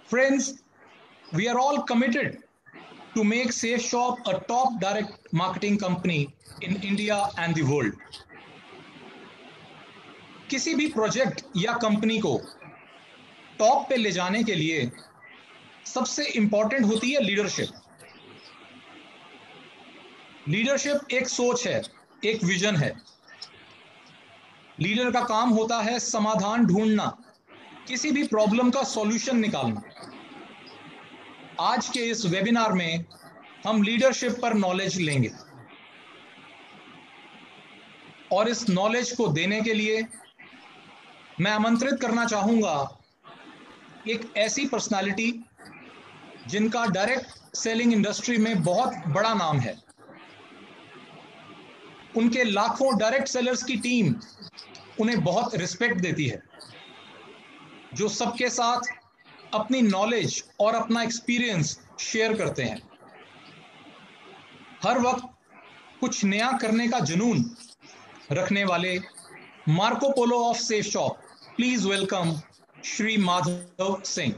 Friends, we are all committed to make SafeShop a top direct marketing company in India and the world. किसी भी project या company को top पे ले जाने के लिए सबसे इंपॉर्टेंट होती है लीडरशिप। लीडरशिप एक सोच है, एक विजन है। लीडर का काम होता है समाधान ढूंढना, किसी भी प्रॉब्लम का सॉल्यूशन निकालना। आज के इस वेबिनार में हम लीडरशिप पर नॉलेज लेंगे और इस नॉलेज को देने के लिए मैं आमंत्रित करना चाहूंगा एक ऐसी पर्सनालिटी जिनका डायरेक्ट सेलिंग इंडस्ट्री में बहुत बड़ा नाम है। उनके लाखों डायरेक्ट सेलर्स की टीम उन्हें बहुत रिस्पेक्ट देती है, जो सबके साथ अपनी नॉलेज और अपना एक्सपीरियंस शेयर करते हैं। हर वक्त कुछ नया करने का जुनून रखने वाले Marco Polo of safe shop, please welcome Shri Madhav Singh.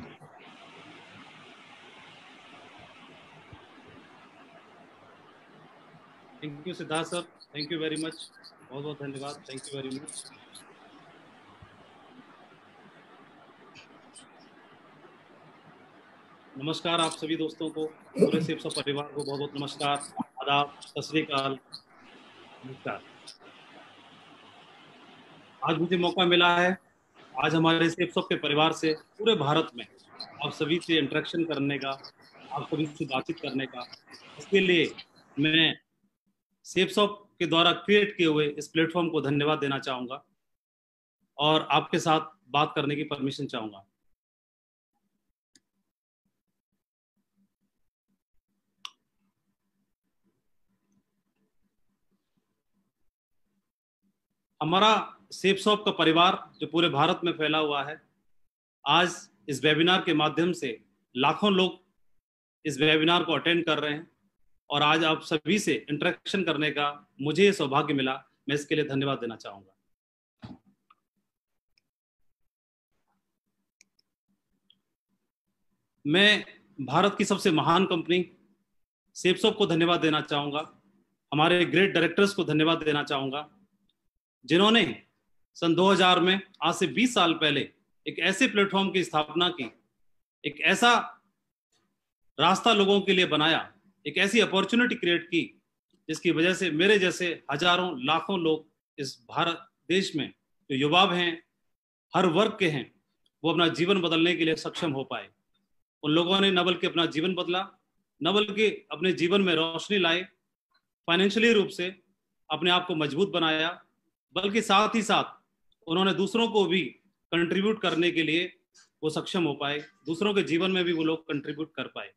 Thank you Siddharth sir, thank you very much, बहुत बहुत धन्यवाद, थैंक यू वेरी मच। नमस्कार आप सभी दोस्तों को, पूरे सेफशॉप परिवार को बहुत बहुत नमस्कार, आदाब, सत श्री अकाल, नमस्कार। आज मुझे मौका मिला है आज हमारे सेफशॉप के परिवार से पूरे भारत में आप सभी से इंटरेक्शन करने का, आप सभी से बातचीत करने का। इसके लिए मैं सेफशॉप के द्वारा क्रिएट किए हुए इस प्लेटफॉर्म को धन्यवाद देना चाहूँगा और आपके साथ बात करने की परमिशन चाहूँगा। हमारा सेफशॉप का परिवार जो पूरे भारत में फैला हुआ है, आज इस वेबिनार के माध्यम से लाखों लोग इस वेबिनार को अटेंड कर रहे हैं और आज आप सभी से इंटरेक्शन करने का मुझे ये सौभाग्य मिला, मैं इसके लिए धन्यवाद देना चाहूँगा। मैं भारत की सबसे महान कंपनी सेफशॉप को धन्यवाद देना चाहूँगा, हमारे ग्रेट डायरेक्टर्स को धन्यवाद देना चाहूँगा जिन्होंने सन 2000 में, आज से 20 साल पहले, एक ऐसे प्लेटफॉर्म की स्थापना की, एक ऐसा रास्ता लोगों के लिए बनाया, एक ऐसी अपॉर्चुनिटी क्रिएट की जिसकी वजह से मेरे जैसे हजारों लाखों लोग इस भारत देश में जो युवा हैं, हर वर्ग के हैं, वो अपना जीवन बदलने के लिए सक्षम हो पाए। उन लोगों ने न बल्कि अपना जीवन बदला, न बल्कि अपने जीवन में रोशनी लाए, फाइनेंशियली रूप से अपने आप को मजबूत बनाया, बल्कि साथ ही साथ उन्होंने दूसरों को भी कंट्रीब्यूट करने के लिए वो सक्षम हो पाए, दूसरों के जीवन में भी वो लोग कंट्रीब्यूट कर पाए।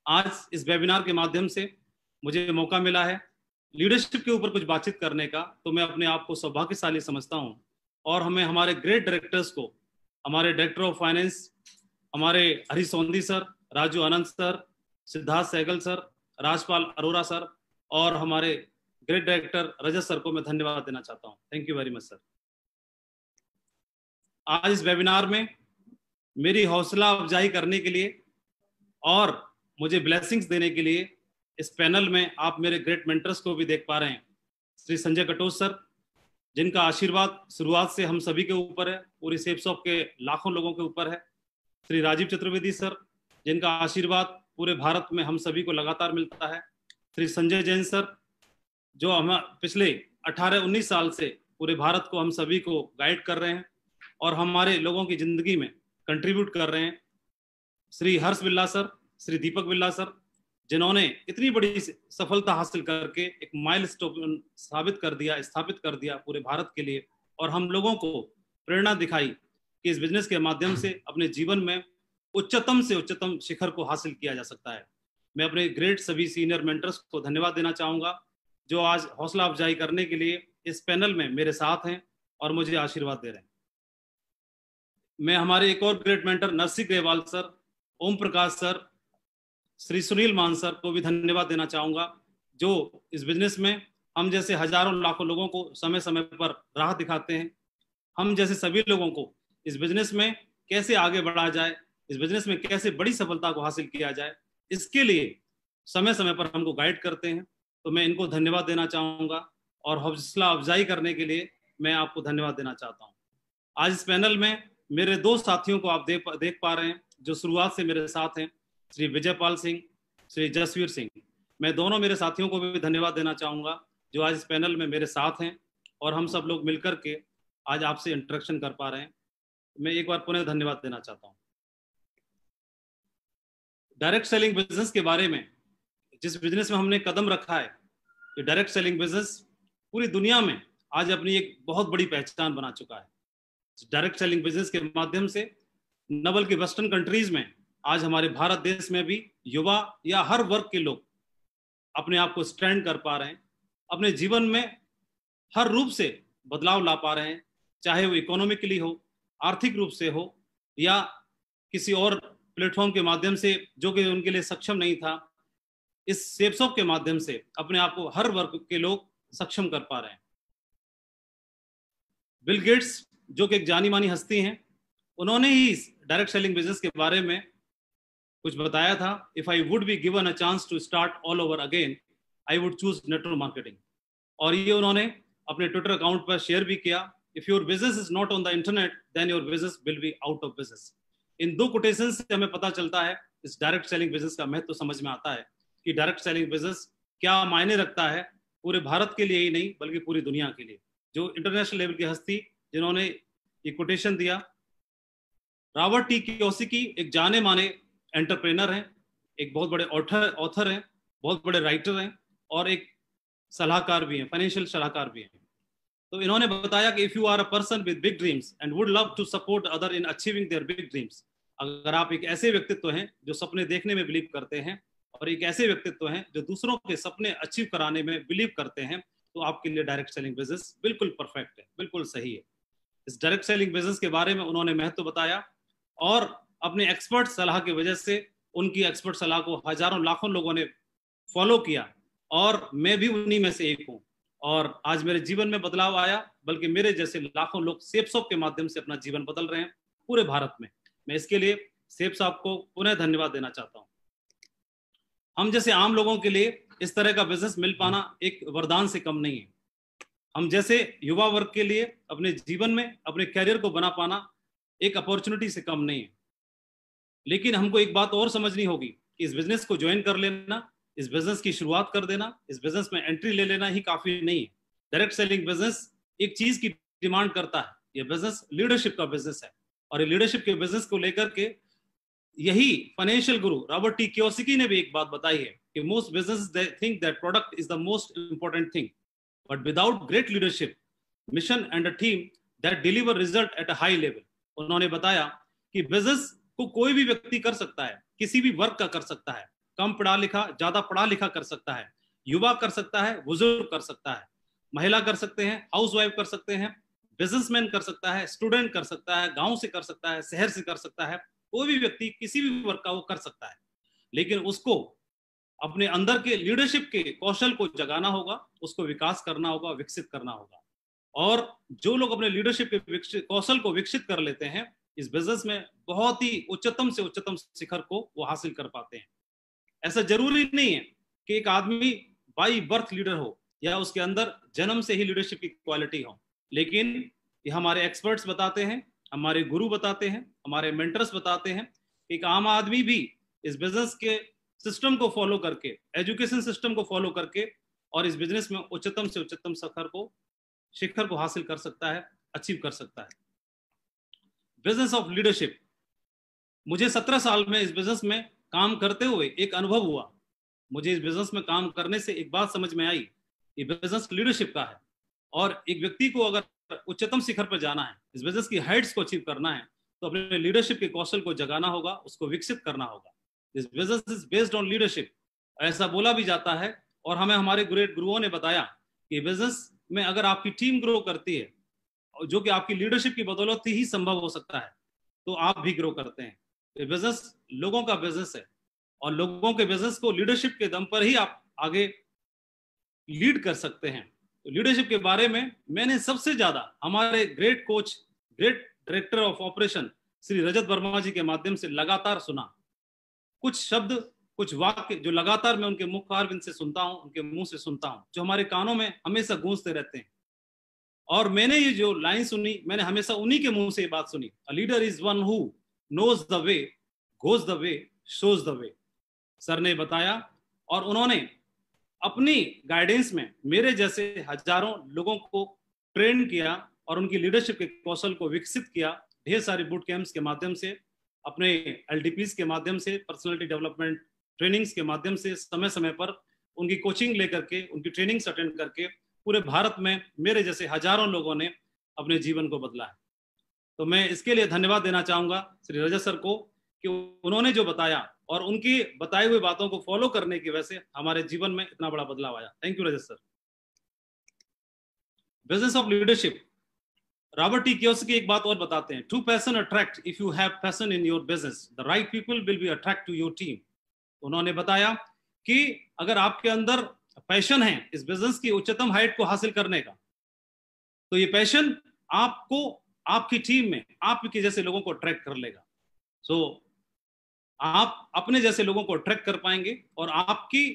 आज इस वेबिनार के माध्यम से मुझे मौका मिला है लीडरशिप के ऊपर कुछ बातचीत करने का, तो मैं अपने आप को सौभाग्यशाली समझता हूँ और हमें हमारे ग्रेट डायरेक्टर्स को, हमारे डायरेक्टर ऑफ फाइनेंस, हमारे Harish Sondhi sir, Raju Anand sir, Siddharth Sehgal sir, Rajpal Arora sir और हमारे ग्रेट डायरेक्टर रजत सर को मैं धन्यवाद देना चाहता हूँ। Thank you very much sir. आज इस वेबिनार में मेरी हौसला अफजाई करने के लिए और मुझे ब्लेसिंग्स देने के लिए इस पैनल में आप मेरे ग्रेट मेंटर्स को भी देख पा रहे हैं। श्री संजय कटोच सर, जिनका आशीर्वाद शुरुआत से हम सभी के ऊपर है, पूरी सेफशॉप के लाखों लोगों के ऊपर है। श्री राजीव चतुर्वेदी सर, जिनका आशीर्वाद पूरे भारत में हम सभी को लगातार मिलता है। श्री संजय जैन सर, जो हम पिछले 18-19 साल से पूरे भारत को हम सभी को गाइड कर रहे हैं और हमारे लोगों की जिंदगी में कंट्रीब्यूट कर रहे हैं। श्री हर्ष बिल्ला सर, श्री दीपक बिल्ला सर, जिन्होंने इतनी बड़ी सफलता हासिल करके एक माइलस्टोन स्थापित कर दिया पूरे भारत के लिए और हम लोगों को प्रेरणा दिखाई कि इस बिजनेस के माध्यम से अपने जीवन में उच्चतम से उच्चतम शिखर को हासिल किया जा सकता है। मैं अपने ग्रेट सभी सीनियर मेंटर्स को धन्यवाद देना चाहूँगा जो आज हौसला अफजाई करने के लिए इस पैनल में मेरे साथ हैं और मुझे आशीर्वाद दे रहे हैं। मैं हमारे एक और great mentor Narsingh Grewal sir, Om Prakash sir, Shri Sunil Mann sir को भी धन्यवाद देना चाहूँगा, जो इस बिजनेस में हम जैसे हजारों लाखों लोगों को समय समय पर राह दिखाते हैं। हम जैसे सभी लोगों को इस बिजनेस में कैसे आगे बढ़ा जाए, इस बिजनेस में कैसे बड़ी सफलता को हासिल किया जाए, इसके लिए समय समय पर हमको गाइड करते हैं। तो मैं इनको धन्यवाद देना चाहूँगा और हौसला अफजाई करने के लिए मैं आपको धन्यवाद देना चाहता हूँ। आज इस पैनल में मेरे 2 साथियों को आप देख पा रहे हैं जो शुरुआत से मेरे साथ हैं, श्री विजयपाल सिंह, श्री जसवीर सिंह। मैं दोनों मेरे साथियों को भी धन्यवाद देना चाहूँगा जो आज इस पैनल में मेरे साथ हैं और हम सब लोग मिलकर के आज आपसे इंटरेक्शन कर पा रहे हैं। मैं एक बार पुनः धन्यवाद देना चाहता हूँ। डायरेक्ट सेलिंग बिजनेस के बारे में, जिस बिजनेस में हमने कदम रखा है, ये डायरेक्ट सेलिंग बिजनेस पूरी दुनिया में आज अपनी एक बहुत बड़ी पहचान बना चुका है। डायरेक्ट सेलिंग बिजनेस के माध्यम से न बल्कि वेस्टर्न कंट्रीज में, आज हमारे भारत देश में भी युवा या हर वर्ग के लोग अपने आप को स्ट्रेंड कर पा रहे हैं, अपने जीवन में हर रूप से बदलाव ला पा रहे हैं, चाहे वो इकोनॉमिकली हो, आर्थिक रूप से हो, या किसी और प्लेटफॉर्म के माध्यम से जो कि उनके लिए सक्षम नहीं था। इस सेप्सॉप के माध्यम से अपने आप को हर वर्ग के लोग सक्षम कर पा रहे हैं। बिल गेट्स जो कि एक जानी मानी हस्ती हैं, उन्होंने ही डायरेक्ट सेलिंग बिजनेस के बारे में कुछ बताया था। If I would be given a chance to start all over again, I would choose network marketing. और ये उन्होंने अपने ट्विटर अकाउंट पर शेयर भी किया। If your business is not on the internet, then your business will be out of business. इन 2 quotation से हमें पता चलता है, इस डायरेक्ट सेलिंग बिजनेस का महत्व समझ में आता है कि डायरेक्ट सेलिंग बिजनेस क्या मायने रखता है पूरे भारत के लिए ही नहीं बल्कि पूरी दुनिया के लिए। जो इंटरनेशनल लेवल की हस्ती जिन्होंने ये कोटेशन दिया, रॉबर्ट टी कियोसाकी एक जाने माने एंटरप्रेनर हैं, एक बहुत बड़े ऑथर हैं, बहुत बड़े राइटर हैं और एक सलाहकार भी हैं, फाइनेंशियल सलाहकार भी हैं। तो इन्होंने बताया कि if you are a person with big dreams and would love to support other in achieving their big dreams, अगर आप एक ऐसे व्यक्तित्व हैं जो सपने देखने में बिलीव करते हैं और एक ऐसे व्यक्तित्व हैं जो दूसरों के सपने अचीव कराने में बिलीव करते हैं, तो आपके लिए डायरेक्ट सेलिंग बिजनेस बिल्कुल परफेक्ट है, बिल्कुल सही है। इस डायरेक्ट सेलिंग बिजनेस के बारे में उन्होंने महत्व बताया और अपने एक्सपर्ट सलाह की वजह से उनकी एक्सपर्ट सलाह को हजारों लाखों लोगों ने फॉलो किया और मैं भी उन्हीं में से एक हूं। और आज मेरे जीवन में बदलाव आया, बल्कि मेरे जैसे लाखों लोग सेप्सॉप के माध्यम से अपना जीवन बदल रहे हैं पूरे भारत में। मैं इसके लिए सेप्सॉप को पुनः धन्यवाद देना चाहता हूं। हम जैसे आम लोगों के लिए इस तरह का बिजनेस मिल पाना एक वरदान से कम नहीं है। हम जैसे युवा वर्ग के लिए अपने जीवन में अपने कैरियर को बना पाना एक अपॉर्चुनिटी से कम नहीं है। लेकिन हमको एक बात और समझनी होगी कि इस बिजनेस को ज्वाइन कर लेना, इस बिजनेस की शुरुआत कर देना, इस बिजनेस में एंट्री ले लेना ही काफी नहीं है। डायरेक्ट सेलिंग बिजनेस एक चीज की डिमांड करता है, ये बिजनेस लीडरशिप का बिजनेस है। और ये लीडरशिप के बिजनेस को लेकर के यही फाइनेंशियल गुरु रॉबर्ट टी कियोसाकी ने भी एक बात बताई है कि most businesses think that product is the most important thing, but without great leadership, mission and a team that deliver result at a high level. उन्होंने बताया कि बिजनेस को कोई भी व्यक्ति कर सकता है, किसी भी वर्ग का कर सकता है, कम पढ़ा लिखा, ज्यादा पढ़ा लिखा कर सकता है, युवा कर सकता है, बुजुर्ग कर सकता है, महिला कर सकते हैं, हाउसवाइफ कर सकते हैं, बिजनेसमैन कर सकता है, स्टूडेंट कर सकता है, गांव से कर सकता है, शहर से कर सकता है, कोई भी व्यक्ति किसी भी वर्ग का वो कर सकता है। लेकिन उसको अपने अंदर के लीडरशिप के कौशल को जगाना होगा, उसको विकास करना होगा, विकसित करना होगा। और जो लोग अपने लीडरशिप के कौशल को विकसित कर लेते हैं, इस बिजनेस में बहुत ही उच्चतम से उच्चतम शिखर को वो हासिल कर पाते हैं। ऐसा जरूरी नहीं है कि एक आदमी बाई बर्थ लीडर हो या उसके अंदर जन्म से ही लीडरशिप की क्वालिटी हो, लेकिन ये हमारे एक्सपर्ट्स बताते हैं, हमारे गुरु बताते हैं, हमारे मेंटर्स बताते हैं कि एक आम आदमी भी इस बिजनेस के सिस्टम को फॉलो करके, एजुकेशन सिस्टम को फॉलो करके और इस बिजनेस में उच्चतम से उच्चतम शिखर को हासिल कर सकता है, अचीव कर सकता है। बिजनेस ऑफ लीडरशिप, मुझे 17 साल में इस बिजनेस में काम करते हुए एक अनुभव हुआ। मुझे इस बिजनेस में काम करने से एक बात समझ में आई, ये बिजनेस लीडरशिप का है और एक व्यक्ति को अगर उच्चतम शिखर पर जाना है, इस बिजनेस की हाइट्स को अचीव करना है, तो अपने लीडरशिप के कौशल को जगाना होगा, उसको विकसित करना होगा। This business is based on leadership, ऐसा बोला भी जाता है और हमें हमारे ग्रेट गुरुओं ने बताया कि बिजनेस में अगर आपकी टीम ग्रो करती है, जो कि आपकी लीडरशिप की बदौलत ही संभव हो सकता है, तो आप भी ग्रो करते हैं। ये बिजनेस लोगों का बिजनेस है और लोगों के बिजनेस को लीडरशिप के दम पर ही आप आगे लीड कर सकते हैं। तो लीडरशिप के बारे में मैंने सबसे ज्यादा हमारे great coach, great director of operation Shri Rajat Verma ji के माध्यम से लगातार सुना। कुछ शब्द, कुछ वाक्य जो लगातार मैं उनके मुखारविंद से सुनता हूं, उनके मुंह से सुनता हूं, जो हमारे कानों में हमेशा गूंजते रहते हैं। और मैंने ये जो लाइन सुनी, मैंने हमेशा उन्हीं के मुंह से ये बात सुनी, a leader is one who knows the way, goes the way, shows the way. Sir ने बताया और उन्होंने अपनी गाइडेंस में मेरे जैसे हजारों लोगों को ट्रेन किया और उनकी लीडरशिप के कौशल को विकसित किया, ढेर सारे बूट कैंप्स के माध्यम से, अपने एलडीपीज के माध्यम से, पर्सनालिटी डेवलपमेंट ट्रेनिंग्स के माध्यम से, समय समय पर उनकी कोचिंग लेकर के, उनकी ट्रेनिंग्स अटेंड करके पूरे भारत में मेरे जैसे हजारों लोगों ने अपने जीवन को बदला है। तो मैं इसके लिए धन्यवाद देना चाहूंगा श्री रजत सर को कि उन्होंने जो बताया और उनकी बताई हुई बातों को फॉलो करने की वजह से हमारे जीवन में इतना बड़ा बदलाव आया। Thank you Rajat sir. Business of leadership, Robert T Kiyosaki एक बात और बताते हैं, true passion attract, if you have passion in your business the right people will be attract to your team. उन्होंने बताया कि अगर आपके अंदर पैशन है इस बिजनेस की उच्चतम हाइट को हासिल करने का, तो ये पैशन आपको आपकी टीम में आपके जैसे लोगों को अट्रैक्ट कर लेगा। सो आप अपने जैसे लोगों को अट्रैक्ट कर पाएंगे और आपकी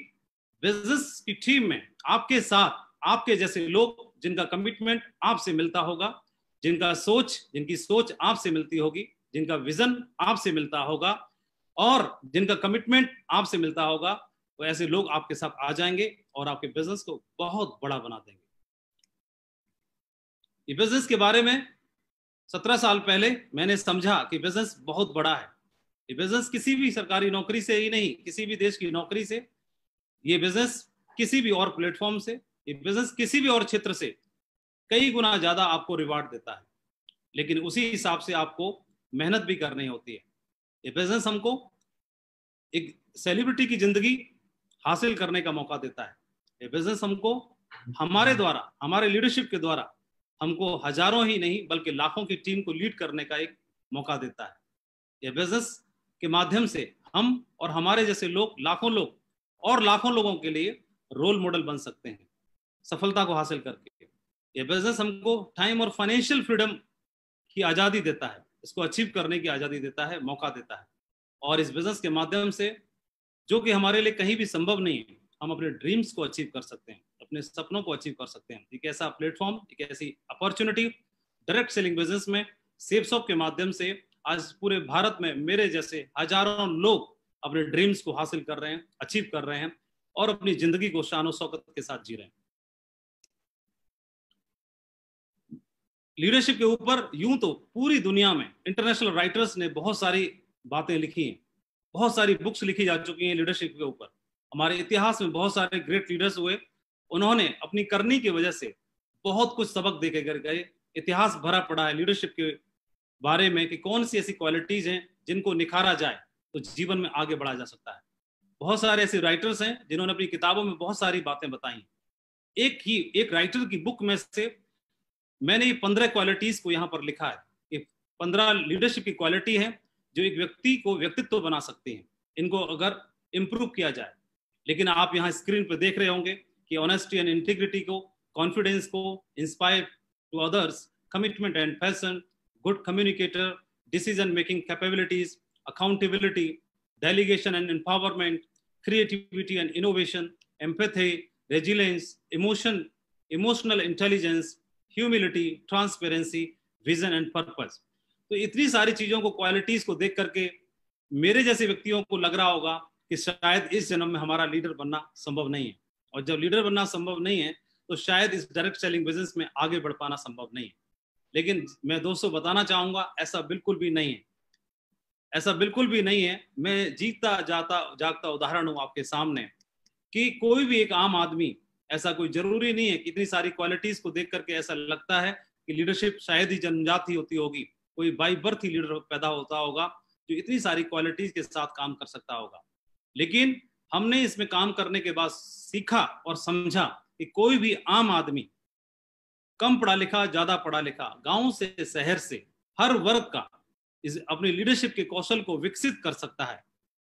बिजनेस की टीम में आपके साथ आपके जैसे लोग जिनका कमिटमेंट आपसे मिलता होगा, जिनकी सोच आपसे मिलती होगी, जिनका विजन आपसे मिलता होगा और जिनका कमिटमेंट आपसे मिलता होगा, तो ऐसे लोग आपके साथ आ जाएंगे और आपके बिजनेस को बहुत बड़ा बना देंगे। ये बिजनेस के बारे में 17 साल पहले मैंने समझा कि बिजनेस बहुत बड़ा है। ये बिजनेस किसी भी सरकारी नौकरी से ही नहीं, किसी भी देश की नौकरी से, ये बिजनेस किसी भी और प्लेटफॉर्म से, ये बिजनेस किसी भी और क्षेत्र से कई गुना ज्यादा आपको रिवार्ड देता है, लेकिन उसी हिसाब से आपको मेहनत भी करनी होती है। ये बिजनेस हमको एक सेलिब्रिटी की जिंदगी हासिल करने का मौका देता है। ये बिजनेस हमको हमारे द्वारा, हमारे लीडरशिप के द्वारा हमको हजारों ही नहीं बल्कि लाखों की टीम को लीड करने का एक मौका देता है। ये बिजनेस के माध्यम से हम और हमारे जैसे लोग, लाखों लोग और लाखों लोगों के लिए रोल मॉडल बन सकते हैं सफलता को हासिल करके। ये बिजनेस हमको टाइम और फाइनेंशियल फ्रीडम की आज़ादी देता है, इसको अचीव करने की आज़ादी देता है, मौका देता है। और इस बिजनेस के माध्यम से, जो कि हमारे लिए कहीं भी संभव नहीं है, हम अपने ड्रीम्स को अचीव कर सकते हैं, अपने सपनों को अचीव कर सकते हैं। एक ऐसा प्लेटफॉर्म, एक ऐसी अपॉर्चुनिटी डायरेक्ट सेलिंग बिजनेस में सेफसॉफ्ट के माध्यम से आज पूरे भारत में मेरे जैसे हजारों लोग अपने ड्रीम्स को हासिल कर रहे हैं, अचीव कर रहे हैं और अपनी जिंदगी को शान और शौकत के साथ जी रहे हैं। लीडरशिप के ऊपर यूं तो पूरी दुनिया में इंटरनेशनल राइटर्स ने बहुत सारी बातें लिखी हैं, बहुत सारी बुक्स लिखी जा चुकी हैं लीडरशिप के ऊपर। हमारे इतिहास में बहुत सारे ग्रेट लीडर्स हुए, उन्होंने अपनी करनी की वजह से बहुत कुछ सबक दे के गए। इतिहास भरा पड़ा है लीडरशिप के बारे में कि कौन सी ऐसी क्वालिटीज हैं जिनको निखारा जाए तो जीवन में आगे बढ़ा जा सकता है। बहुत सारे ऐसे राइटर्स हैं जिन्होंने अपनी किताबों में बहुत सारी बातें बताई। एक राइटर की बुक में से मैंने ये 15 क्वालिटीज को यहाँ पर लिखा है। ये 15 लीडरशिप की क्वालिटी है जो एक व्यक्ति को व्यक्तित्व बना सकती हैं, इनको अगर इम्प्रूव किया जाए। लेकिन आप यहाँ स्क्रीन पर देख रहे होंगे कि ऑनेस्टी एंड इंटीग्रिटी को, कॉन्फिडेंस को, inspire to others, commitment and passion, good communicator, decision making capabilities, accountability, delegation and empowerment, creativity and innovation, empathy, resilience, emotional intelligence, humility, transparency, vision and purpose. तो इतनी सारी चीजों को, qualities को देख करके मेरे जैसे व्यक्तियों को लग रहा होगा कि शायद इस जन्म में हमारा लीडर बनना संभव नहीं है। और जब लीडर बनना संभव नहीं है तो शायद इस डायरेक्ट सेलिंग बिजनेस में आगे बढ़ पाना संभव नहीं है। लेकिन मैं दोस्तों बताना चाहूंगा, ऐसा बिल्कुल भी नहीं है, ऐसा बिल्कुल भी नहीं है। मैं जीता जागता उदाहरण हूं आपके सामने कि कोई भी एक आम आदमी, ऐसा कोई जरूरी नहीं है कि इतनी सारी क्वालिटीज को देख करके ऐसा लगता है कि लीडरशिप शायद ही जन्मजात ही होती होगी, कोई बाई बर्थ ही लीडर पैदा होता होगा जो इतनी सारी क्वालिटीज के साथ काम कर सकता होगा। लेकिन हमने इसमें काम करने के बाद सीखा और समझा कि कोई भी आम आदमी, कम पढ़ा लिखा, ज्यादा पढ़ा लिखा, गांव से शहर से, हर वर्ग का अपनी लीडरशिप के कौशल को विकसित कर सकता है।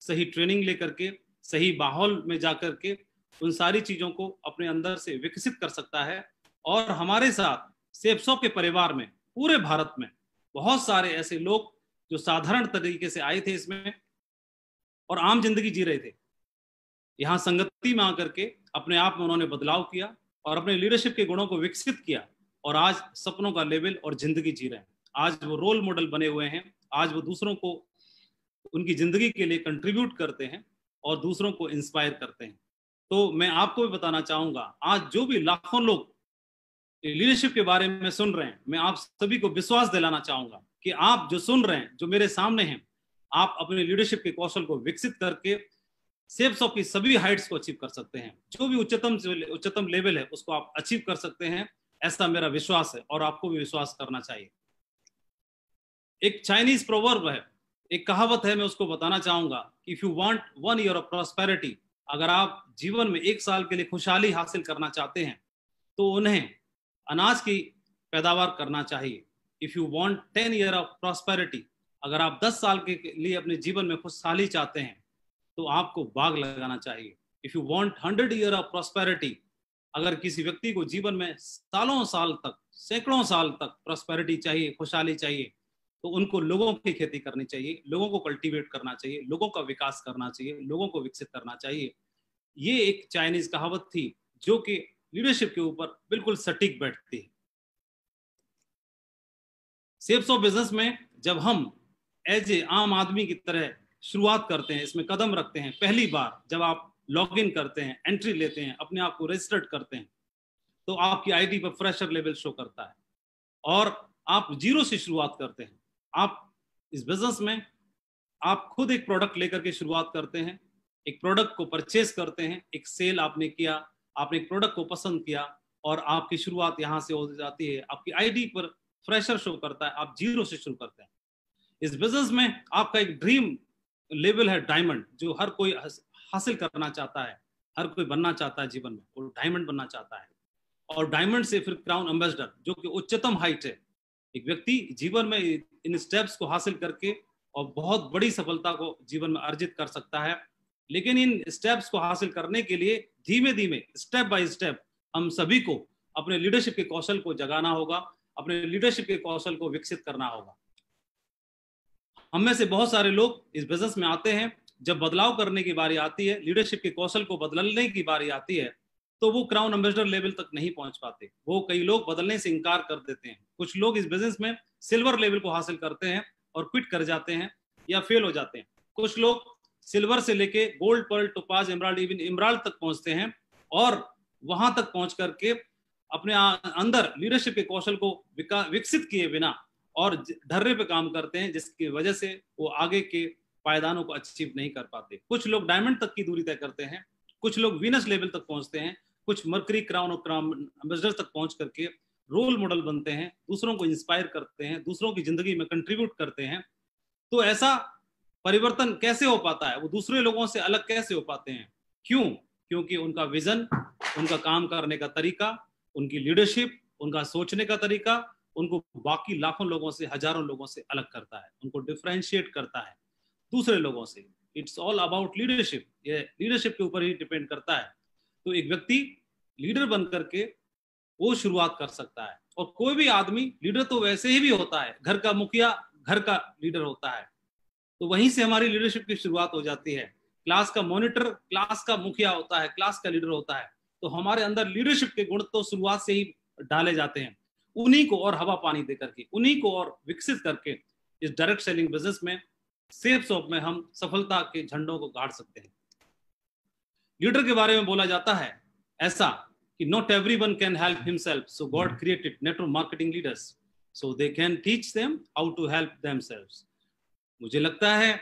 सही ट्रेनिंग लेकर के, सही माहौल में जाकर के उन सारी चीजों को अपने अंदर से विकसित कर सकता है। और हमारे साथ सेफसॉफ्ट के परिवार में पूरे भारत में बहुत सारे ऐसे लोग जो साधारण तरीके से आए थे इसमें और आम जिंदगी जी रहे थे, यहाँ संगति में आकर के अपने आप में उन्होंने बदलाव किया और अपने लीडरशिप के गुणों को विकसित किया और आज सपनों का लेवल और जिंदगी जी रहे हैं। आज वो रोल मॉडल बने हुए हैं, आज वो दूसरों को उनकी जिंदगी के लिए कंट्रीब्यूट करते हैं और दूसरों को इंस्पायर करते हैं। तो मैं आपको भी बताना चाहूंगा, आज जो भी लाखों लोग लीडरशिप के बारे में सुन रहे हैं, मैं आप सभी को विश्वास दिलाना चाहूंगा कि आप जो सुन रहे हैं, जो मेरे सामने हैं, आप अपने लीडरशिप के कौशल को विकसित करके सेल्सऑफ की सभी हाइट्स को अचीव कर सकते हैं। जो भी उच्चतम लेवल है उसको आप अचीव कर सकते हैं, ऐसा मेरा विश्वास है और आपको भी विश्वास करना चाहिए। एक चाइनीज प्रोवर्ब है, एक कहावत है, मैं उसको बताना चाहूंगा, if you want 1 year of prosperity, अगर आप जीवन में 1 साल के लिए खुशहाली हासिल करना चाहते हैं तो उन्हें अनाज की पैदावार करना चाहिए। If you want 10 year of prosperity, अगर आप 10 साल के लिए अपने जीवन में खुशहाली चाहते हैं तो आपको बाग लगाना चाहिए। If you want 100 year of prosperity, अगर किसी व्यक्ति को जीवन में सालों साल तक, सैकड़ों साल तक प्रॉस्पेरिटी चाहिए, खुशहाली चाहिए, तो उनको लोगों की खेती करनी चाहिए, लोगों को कल्टीवेट करना चाहिए, लोगों का विकास करना चाहिए, लोगों को विकसित करना चाहिए। ये एक चाइनीज कहावत थी जो कि लीडरशिप के ऊपर बिल्कुल सटीक बैठती है। शेप्स ऑफ बिजनेस में जब हम एज ए आम आदमी की तरह शुरुआत करते हैं, इसमें कदम रखते हैं, पहली बार जब आप लॉग इन करते हैं, एंट्री लेते हैं, अपने आप को रजिस्टर्ड करते हैं, तो आपकी आईडी पर फ्रेशर लेवल शो करता है और आप जीरो से शुरुआत करते हैं। आप इस बिजनेस में आप खुद एक प्रोडक्ट लेकर के शुरुआत करते हैं, एक प्रोडक्ट को परचेज करते हैं, एक सेल आपने किया, आपने एक प्रोडक्ट को पसंद किया और आपकी शुरुआत यहाँ से हो जाती है। आपकी आईडी पर फ्रेशर शो करता है, आप जीरो से शुरू करते हैं। इस बिजनेस में आपका एक ड्रीम लेवल है डायमंड, जो हर कोई हासिल करना चाहता है, हर कोई बनना चाहता है जीवन में, वो डायमंड बनना चाहता है। और डायमंड से फिर क्राउन एम्बेसडर, जो कि उच्चतम हाइट है। एक व्यक्ति जीवन में इन स्टेप्स को हासिल करके और बहुत बड़ी सफलता को जीवन में अर्जित कर सकता है। लेकिन इन स्टेप्स को हासिल करने के लिए धीमे धीमे, स्टेप बाय स्टेप, हम सभी को अपने लीडरशिप के कौशल को जगाना होगा, अपने लीडरशिप के कौशल को विकसित करना होगा। हम में से बहुत सारे लोग इस बिजनेस में आते हैं, जब बदलाव करने की बारी आती है, लीडरशिप के कौशल को बदलने की बारी आती है, तो वो क्राउन एम्बेसडर लेवल तक नहीं पहुंच पाते। वो कई लोग बदलने से इनकार कर देते हैं। कुछ लोग इस बिजनेस में सिल्वर लेवल को हासिल करते हैं और क्विट कर जाते हैं या फेल हो जाते हैं। कुछ लोग सिल्वर से लेके gold, pearl, topaz, emerald, even emerald तक पहुंचते हैं और वहां तक पहुंच करके अपने अंदर लीडरशिप के कौशल को विकसित किए बिना और ढर्रे पे काम करते हैं, जिसकी वजह से वो आगे के पायदानों को अचीव नहीं कर पाते। कुछ लोग डायमंड तक की दूरी तय करते हैं, कुछ लोग वीनस लेवल तक पहुंचते हैं, कुछ मर्करी, क्राउन और क्राउन एम्बेसडर तक पहुंच करके रोल मॉडल बनते हैं, दूसरों को इंस्पायर करते हैं, दूसरों की जिंदगी में कंट्रीब्यूट करते हैं। तो ऐसा परिवर्तन कैसे हो पाता है? वो दूसरे लोगों से अलग कैसे हो पाते हैं? क्यों? क्योंकि उनका विजन, उनका काम करने का तरीका, उनकी लीडरशिप, उनका सोचने का तरीका उनको बाकी लाखों लोगों से, हजारों लोगों से अलग करता है, उनको डिफरेंशिएट करता है दूसरे लोगों से। It's all about leadership. ये लीडरशिप के ऊपर ही डिपेंड करता है। तो एक व्यक्ति लीडर बन करके वो शुरुआत कर सकता है। और कोई भी आदमी लीडर तो वैसे ही भी होता है, घर का मुखिया घर का लीडर होता है, तो वहीं से हमारी लीडरशिप की शुरुआत हो जाती है। क्लास का मॉनिटर क्लास का मुखिया होता है, क्लास का लीडर होता है। तो हमारे अंदर लीडरशिप के गुण तो शुरुआत से ही डाले जाते हैं। उन्हीं को और हवा पानी दे करके, उन्हीं को और विकसित करके इस डायरेक्ट सेलिंग बिजनेस में, सेल्स ऑफ में हम सफलता के झंडों को गाड़ सकते हैं। लीडर के बारे में बोला जाता है ऐसा कि not everyone can help himself, so God created network marketing leaders so they can teach them how to help themselves. मुझे लगता है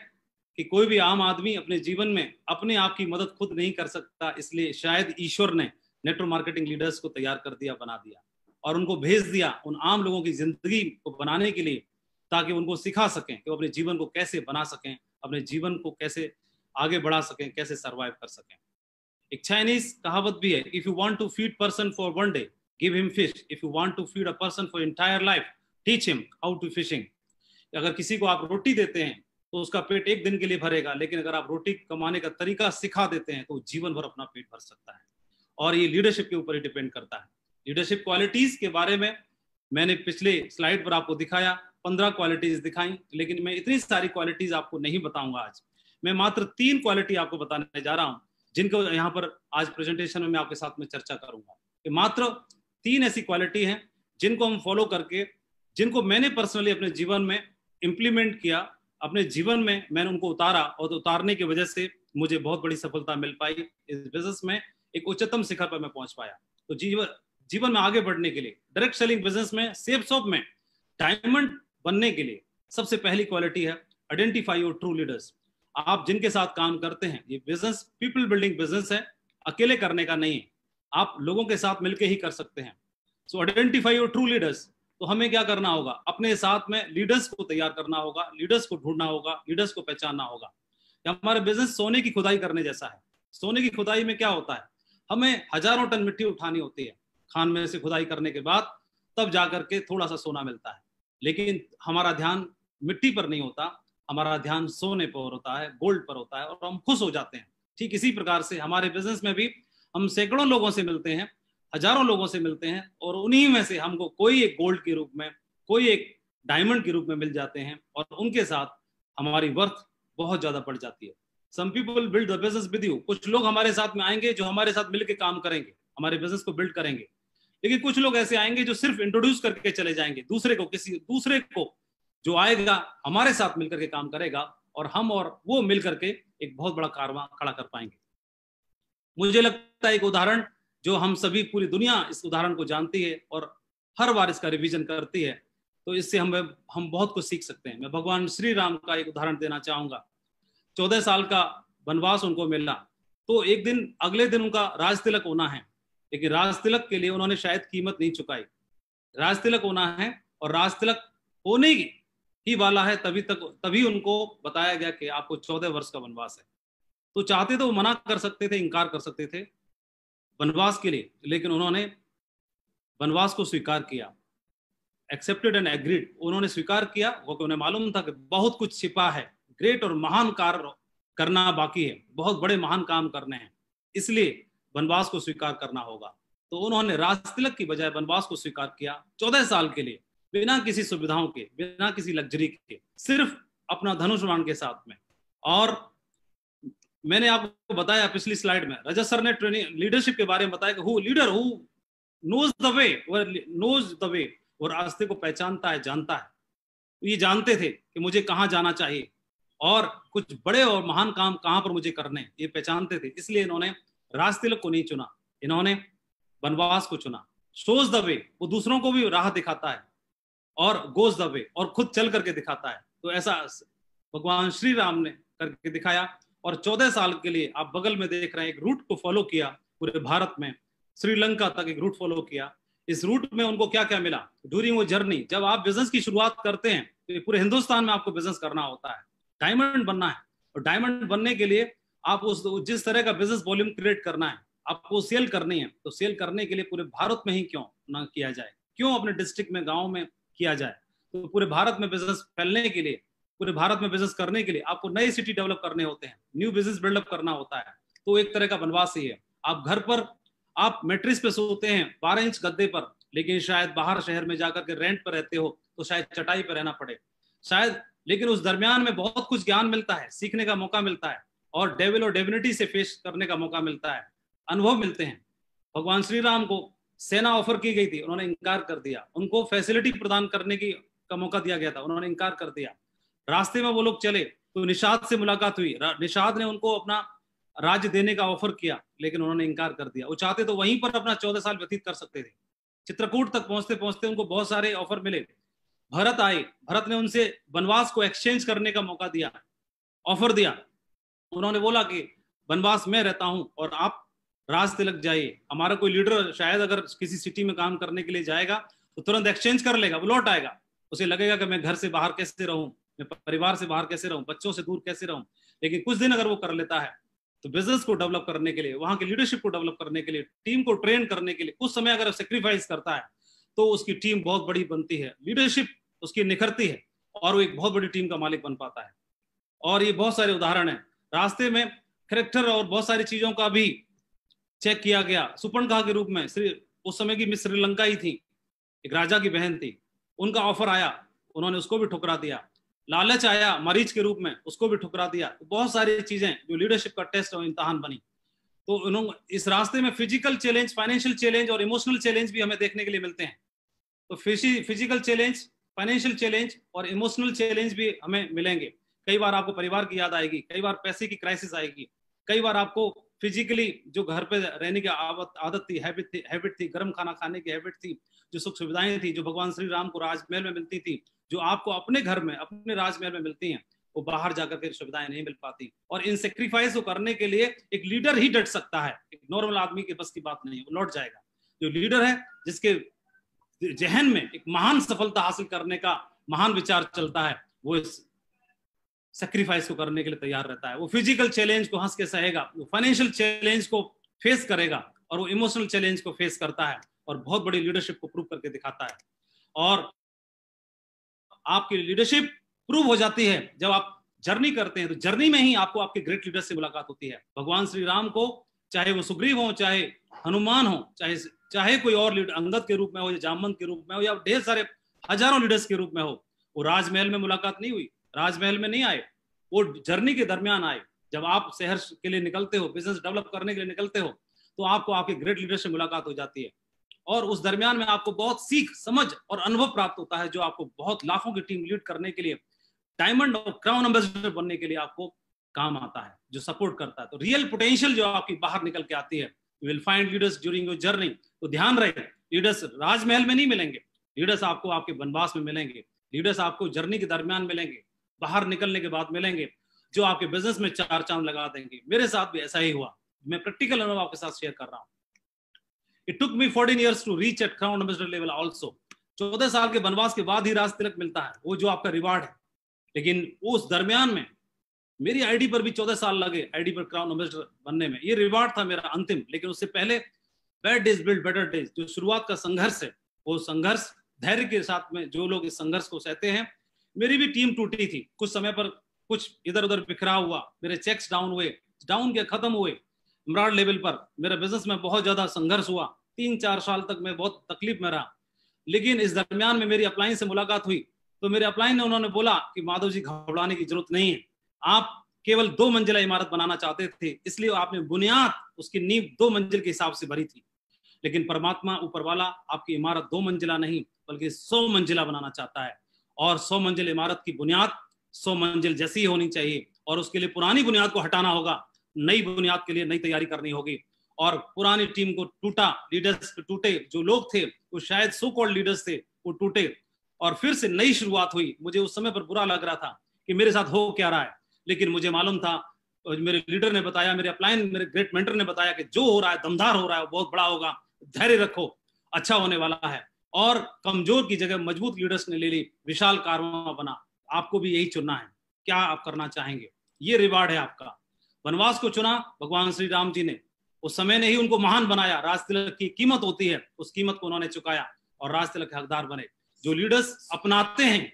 कि कोई भी आम आदमी अपने जीवन में अपने आप की मदद खुद नहीं कर सकता, इसलिए शायद ईश्वर ने नेटवर्क मार्केटिंग लीडर्स को तैयार कर दिया, बना दिया और उनको भेज दिया उन आम लोगों की जिंदगी को बनाने के लिए, ताकि उनको सिखा सकें कि वो अपने जीवन को कैसे बना सकें, अपने जीवन को कैसे आगे बढ़ा सकें, कैसे सर्वाइव कर सकें। एक चाइनीज कहावत भी है, if you want to feed person for one day give him fish, if you want to feed a person for entire life teach him how to fishing. अगर किसी को आप रोटी देते हैं तो उसका पेट एक दिन के लिए भरेगा, लेकिन अगर आप रोटी कमाने का तरीका सिखा देते हैं तो जीवन भर अपना पेट भर सकता है। और ये लीडरशिप के ऊपर ही डिपेंड करता है। लीडरशिप क्वालिटीज के बारे में मैंने पिछले स्लाइड पर आपको दिखाया 15 क्वालिटीज दिखाई, लेकिन मैं इतनी सारी क्वालिटीज आपको नहीं बताऊंगा आज। मैं मात्र 3 क्वालिटी आपको बताने जा रहा हूं, जिनको यहाँ पर आज प्रेजेंटेशन में मैं आपके साथ में चर्चा करूंगा। कि मात्र 3 ऐसी क्वालिटी हैं जिनको हम फॉलो करके, जिनको मैंने पर्सनली अपने जीवन में इम्प्लीमेंट किया, अपने जीवन में मैंने उनको उतारा, और उतारने की वजह से मुझे बहुत बड़ी सफलता मिल पाई। इस बिजनेस में एक उच्चतम शिखर पर मैं पहुंच पाया। तो जीवन में आगे बढ़ने के लिए, डायरेक्ट सेलिंग बिजनेस में, सेफ शॉप में डायमंड बनने के लिए सबसे पहली क्वालिटी है आइडेंटिफाई योर ट्रू लीडर्स। आप जिनके साथ काम करते हैं, ये बिजनेस पीपल बिल्डिंग बिजनेस है, अकेले करने का नहीं है, आप लोगों के साथ मिलकर ही कर सकते हैं। सो आइडेंटिफाई योर ट्रू लीडर्स। तो हमें क्या करना होगा, अपने साथ में लीडर्स को तैयार करना होगा, लीडर्स को ढूंढना होगा, लीडर्स को पहचानना होगा। हमारा बिजनेस सोने की खुदाई करने जैसा है। सोने की खुदाई में क्या होता है, हमें हजारों टन मिट्टी उठानी होती है, खान में से खुदाई करने के बाद तब जाकर के थोड़ा सा सोना मिलता है। लेकिन हमारा ध्यान मिट्टी पर नहीं होता, हमारा ध्यान सोने पर होता है, गोल्ड पर होता है, और हम खुश हो जाते हैं। ठीक इसी प्रकार से हमारे बिजनेस में भी हम सैकड़ों लोगों से मिलते हैं, हजारों लोगों से मिलते हैं, और उन्हीं में से हमको कोई एक गोल्ड के रूप में, कोई एक डायमंड के रूप में मिल जाते हैं, और उनके साथ हमारी वर्थ बहुत ज्यादा बढ़ जाती है। Some people build the business with you. कुछ लोग हमारे साथ में आएंगे जो हमारे साथ मिलकर काम करेंगे, हमारे बिजनेस को बिल्ड करेंगे। लेकिन कुछ लोग ऐसे आएंगे जो सिर्फ इंट्रोड्यूस करके चले जाएंगे दूसरे को, किसी दूसरे को जो आएगा हमारे साथ मिलकर के काम करेगा, और हम और वो मिलकर के एक बहुत बड़ा कारवां खड़ा कर पाएंगे। मुझे लगता है एक उदाहरण जो हम सभी, पूरी दुनिया इस उदाहरण को जानती है और हर बार इसका रिवीजन करती है, तो इससे हम बहुत कुछ सीख सकते हैं। मैं भगवान श्री राम का एक उदाहरण देना चाहूंगा। 14 साल का वनवास उनको मिला, तो एक दिन, अगले दिन उनका राज तिलक होना है, लेकिन राज तिलक के लिए उन्होंने शायद कीमत नहीं चुकाई। राज तिलक होना है और राज तिलक होने ही वाला है, तभी उनको बताया गया कि आपको 14 वर्ष का वनवास है। तो चाहते तो वो मना कर सकते थे, इनकार कर सकते थे वनवास के लिए, लेकिन उन्होंने वनवास को स्वीकार किया। Accepted and agreed. उन्होंने स्वीकार किया क्योंकि उन्हें मालूम था कि बहुत कुछ छिपा है, ग्रेट और महान कार्य करना बाकी है, बहुत बड़े महान काम करने हैं, इसलिए वनवास को स्वीकार करना होगा। तो उन्होंने राज तिलक की बजाय वनवास को स्वीकार किया 14 साल के लिए, बिना किसी सुविधाओं के, बिना किसी लग्जरी के, सिर्फ अपना धनुष बाण के साथ में। और मैंने आपको बताया पिछली स्लाइड में, रजत सर ने ट्रेनिंग लीडरशिप के बारे में बताया कि who leader who knows the way, वो रास्ते को पहचानता है, जानता है। ये जानते थे कि मुझे कहाँ जाना चाहिए और कुछ बड़े और महान काम कहाँ पर मुझे करने, ये पहचानते थे। इसलिए इन्होंने राज तिलक को नहीं चुना, इन्होंने वनवास को चुना। शोज द वे, वो दूसरों को भी राह दिखाता है, और गोज द वे, और खुद चल करके दिखाता है। तो ऐसा भगवान श्री राम ने करके दिखाया, और 14 साल के लिए आप बगल में देख रहे हैं एक रूट को फॉलो किया, पूरे भारत में श्रीलंका तक एक रूट फॉलो किया। इस रूट में उनको क्या क्या मिला ड्यूरिंग वो जर्नी। जब आप बिजनेस की शुरुआत करते हैं तो पूरे हिंदुस्तान में आपको बिजनेस करना होता है, डायमंड बनना है, और डायमंड बनने के लिए आप जिस तरह का बिजनेस वॉल्यूम क्रिएट करना है, आपको सेल करनी है। तो सेल करने के लिए पूरे भारत में ही क्यों ना किया जाए, क्यों अपने डिस्ट्रिक्ट में, गांव में किया जाए। तो पूरे भारत में बिजनेस फैलने के लिए, पूरे भारत में बिजनेस करने के लिए आपको नए सिटी डेवलप करने होते हैं, न्यू बिजनेस बिल्डअप करना होता है। तो एक तरह का वनवास ही है। आप घर पर, आप मैट्रिस पे सोते हैं 12 इंच गद्दे पर, लेकिन शायद बाहर शहर में जाकर के रेंट पर रहते हो तो शायद चटाई पर रहना पड़े शायद, लेकिन उस दरमियान में बहुत कुछ ज्ञान मिलता है, सीखने का मौका मिलता है, और डेविल और डेविनिटी से फेस करने का मौका मिलता है, अनुभव मिलते हैं। भगवान श्री राम को सेना ऑफर की गई थी, उन्होंने इनकार कर दिया। उनको फैसिलिटी प्रदान करने का मौका दिया गया था, उन्होंने इनकार कर दिया। रास्ते में वो लोग चले तो निषाद से मुलाकात हुई, निषाद ने उनको अपना राज्य देने का ऑफर किया, लेकिन उन्होंने इनकार कर दिया। वो चाहते तो वहीं पर अपना 14 साल व्यतीत कर सकते थे। चित्रकूट तक पहुंचते पहुंचते उनको बहुत सारे ऑफर मिले। भरत आए, भरत ने उनसे वनवास को एक्सचेंज करने का मौका दिया, ऑफर दिया। उन्होंने बोला कि वनवास में रहता हूं और आप राज तिलक जाइए। हमारा कोई लीडर शायद अगर किसी सिटी में काम करने के लिए जाएगा तो तुरंत एक्सचेंज कर लेगा, वो लौट आएगा, उसे लगेगा कि मैं घर से बाहर कैसे रहूं, मैं परिवार से बाहर कैसे रहूं, बच्चों से दूर कैसे रहूं। लेकिन कुछ दिन अगर वो कर लेता है तो बिजनेस को डेवलप करने के लिए, वहां की लीडरशिप को डेवलप करने के लिए, टीम को ट्रेन करने के लिए कुछ समय अगर सेक्रीफाइस करता है तो उसकी टीम बहुत बड़ी बनती है, लीडरशिप उसकी निखरती है और वो एक बहुत बड़ी टीम का मालिक बन पाता है। और ये बहुत सारे उदाहरण हैं। रास्ते में कैरेक्टर और बहुत सारी चीजों का भी चेक किया गया। सुपर्णखा के रूप में उस समय की मिस श्रीलंका ही थी, एक राजा की बहन थी, उनका ऑफर आया, उन्होंने उसको भी ठुकरा दिया। लालच आया मरीज के रूप में, उसको भी ठुकरा दिया। तो बहुत सारी चीजें जो लीडरशिप का टेस्ट और इम्तहान बनी। तो उन्होंने इस रास्ते में फिजिकल चैलेंज, फाइनेंशियल चैलेंज और इमोशनल चैलेंज भी हमें देखने के लिए मिलते हैं। तो फिजिकल चैलेंज, फाइनेंशियल चैलेंज और इमोशनल चैलेंज भी हमें मिलेंगे। कई बार आपको परिवार की याद आएगी, कई बार पैसे की क्राइसिस आएगी, कई बार आपको फिजिकली जो घर पे रहने की आदत थी, हैबिट थी, गर्म खाना खाने की हैबिट थी, जो सुख सुविधाएं थी, जो भगवान श्री राम को राजमहल में मिलती थी, जो आपको अपने घर में, अपने राजमहल में मिलती हैं, वो बाहर जाकर के सुविधाएं नहीं मिल पाती। और इन सेक्रीफाइस को करने के लिए एक लीडर ही डट सकता है, एक नॉर्मल आदमी के बस की बात नहीं है, वो लौट जाएगा। जो लीडर है, जिसके जहन में एक महान सफलता हासिल करने का महान विचार चलता है, वो इस सेक्रीफाइस को करने के लिए तैयार रहता है। वो फिजिकल चैलेंज को हंस के सहेगा, वो फाइनेंशियल चैलेंज को फेस करेगा, और वो इमोशनल चैलेंज को फेस करता है और बहुत बड़ी लीडरशिप को प्रूव करके दिखाता है। और आपकी लीडरशिप प्रूव हो जाती है जब आप जर्नी करते हैं। तो जर्नी में ही आपको आपके ग्रेट लीडर से मुलाकात होती है। भगवान श्री राम को, चाहे वो सुग्रीव हो, चाहे हनुमान हो, चाहे कोई और लीडर अंगद के रूप में हो, या जामवंत के रूप में हो, या ढेर सारे हजारों लीडर्स के रूप में हो, वो राजमहल में मुलाकात नहीं हुई, राजमहल में नहीं आए, वो जर्नी के दरमियान आए। जब आप शहर के लिए निकलते हो, बिजनेस डेवलप करने के लिए निकलते हो, तो आपको आपके ग्रेट लीडर से मुलाकात हो जाती है, और उस दरमियान में आपको बहुत सीख, समझ और अनुभव प्राप्त होता है, जो आपको बहुत लाखों की टीम लीड करने के लिए, डायमंड और क्राउन एम्बेसडर बनने के लिए आपको काम आता है, जो सपोर्ट करता है। तो रियल पोटेंशियल जो आपकी बाहर निकल के आती है, you will find leaders during your journey. तो ध्यान रहे, लीडर्स राजमहल में नहीं मिलेंगे, लीडर्स आपको आपके वनवास में मिलेंगे, लीडर्स आपको जर्नी के दरमियान मिलेंगे, बाहर निकलने के बाद मिलेंगे, जो आपके बिजनेस में चार चांद लगा देंगे। मेरे साथ भी ऐसा ही हुआ, मैं प्रैक्टिकल अनुभव आपके साथ शेयर कर रहा हूँ। It took me 14 years to reach at Crown Ambassador level also. 14 साल के वनवास के बाद ही राज तिलक मिलता है, वो जो आपका रिवार्ड है। लेकिन उस दरमियान में मेरी आईडी पर भी 14 साल लगे, आईडी पर क्राउन एम्बेसडर बनने में। ये रिवार्ड था मेरा अंतिम। लेकिन उससे पहले bad days build better days, जो शुरुआत का संघर्ष है, वो संघर्ष धैर्य के साथ में जो लोग इस संघर्ष को सहते हैं। मेरी भी टीम टूटी थी कुछ समय पर, कुछ इधर उधर बिखरा हुआ, मेरे चेक्स डाउन हुए, डाउन के खत्म हुए। इमरान लेवल पर मेरा बिजनेस में बहुत ज्यादा संघर्ष हुआ, 3-4 साल तक मैं बहुत तकलीफ में रहा। लेकिन इस दरमियान में मेरी अपलाइन से मुलाकात हुई, तो मेरे अपलाइन ने उन्होंने बोला कि माधव जी, घबराने की जरूरत नहीं है, आप केवल 2 मंजिला इमारत बनाना चाहते थे, इसलिए आपने बुनियाद, उसकी नींव 2 मंजिल के हिसाब से भरी थी। लेकिन परमात्मा ऊपर वाला आपकी इमारत 2 मंजिला नहीं बल्कि 100 मंजिला बनाना चाहता है। और 100 मंजिल इमारत की बुनियाद 100 मंजिल जैसी होनी चाहिए, और उसके लिए पुरानी बुनियाद को हटाना होगा, नई बुनियाद के लिए नई तैयारी करनी होगी। और पुरानी टीम को टूटा, लीडर्स टूटे, जो लोग थे वो शायद सो कॉल्ड लीडर्स थे, वो टूटे, और फिर से नई शुरुआत हुई। मुझे उस समय पर बुरा लग रहा था कि मेरे साथ हो क्या रहा है, लेकिन मुझे मालूम था, मेरे लीडर ने बताया, मेरे अपलाइन, मेरे ग्रेट मेंटर ने बताया कि जो हो रहा है दमदार हो रहा है, बहुत बड़ा होगा, धैर्य रखो, अच्छा होने वाला है। और कमजोर की जगह मजबूत लीडर्स ने ले ली, विशाल कारवां बना। आपको भी यही चुनना है, क्या आप करना चाहेंगे, ये रिवार्ड है आपका। वनवास को चुना भगवान श्री राम जी ने, उस समय ने ही उनको महान बनाया। राज तिलक की कीमत होती है, उस कीमत को उन्होंने चुकाया और राज तिलक के हकदार बने। जो लीडर्स अपनाते हैं,